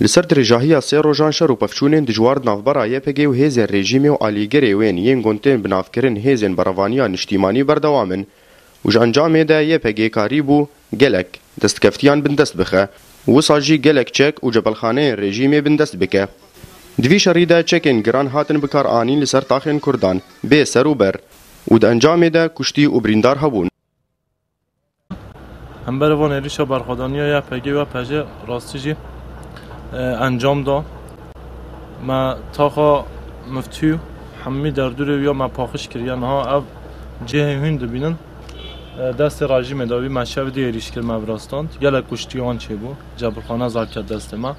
لسر درجاهی سه روزان شر و پفچونên dijwar navbera YPG û hêzên rejîmê û alîgerê wên yên gundên binavkirin hêzên beravaniya niştîmanî berdewam in û ji encamê de YPG karî bû gelek destkeftiyan bindest bixe wisa jî gelek çek û cebelxaneyên rejîmê bindest bike. Di vî şerî de çekên giran hatin bikar anîn li ser taxên Kurdan bê ser û ber û di encamê de kuştî û birîndar hebûn. Hember van êrişa berxwedaniya YPG ve PJ rastî jî انجام دا ما تاخا مفتو همی دردور یا ما پاخش کردن ها او جه هند بینن دست رژیم داوی مشهد دیریش کرد مبراستاند گله کشتیان چه بو جبرخانه زار کرد دست ما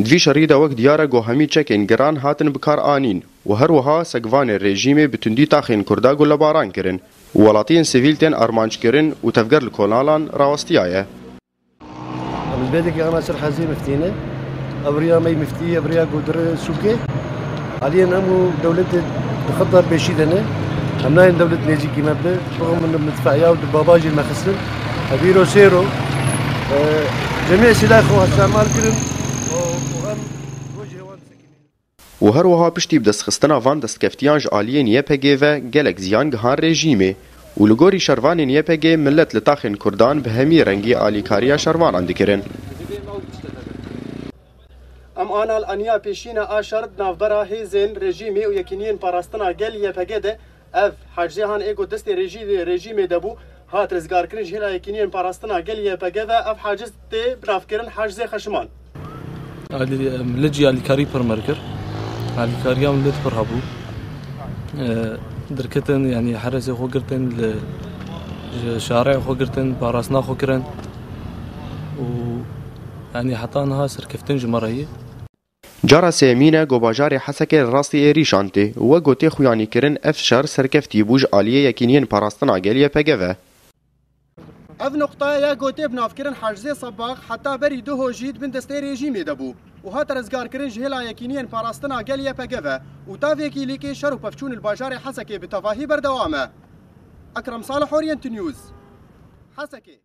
دوی شری دا وقت دیاره گو همی چکین گران هاتن بکار آنین و هر وها سگوان رژیم بتندی تاخین کردا گل باران کرن و ولاتین سیویلتین ارمانج کرن و تفگر لکولالان راوستیایه. بالبيدك أنا سر حزين مفتينة أبريا مي مفتي أبريا قدر سوكي حاليا أمو دولة بخطر بشيدنا همنا دولة نيجي مبلغ رغم إنه مدفعية ودباباجي المخسر أبيرو سيرو جميع سلاحهم استعمال كرن وهم وجهوان و هر وها پشتی بدستخستنا وان دستکفتیان جعالین YPG و گلک زیان گهان رژیمه و لگوری شروانین YPG ملت لطاخین کردان به همی رنگی آلیکاریا شروان اندکرن. ام آنال انیا پیشین آشارد نافبرا هیزین رژیمی و یکینین پاراستنا گل YPG ده اف حجزه هان ایگو دست رژیمی دبو هات رزگار کرن جهلا یکینین پاراستنا گل YPG و اف حجز ده براف کرن حجزه خشمان. ملجی آلیکاری پر مرکر آلیکاریا ملت پر هبو دركتن يعني حرس خو قرتن لشارع خو قرتن باراسنا خو كرن و يعني حتى انها سركفتن جمرهي جارا سيمينه گوباجار حسك راستي ايريشانتي و گوتي خوياني كرن افشار سركفتي بوج عاليه يكينين باراستنا گل YPG اف نقطه یا گوتي بنافكرن حجزه صباغ حتى بري دو هوجيد بن دستي ريجيمي دبو و هات رزگار کرن جهلا یکینین پاراستنا گل YPG و تا ویکی لیکی شر و پفچون الباجار حسكي بتواهي بردوامه. اكرم صالح اورينت نيوز حسكي.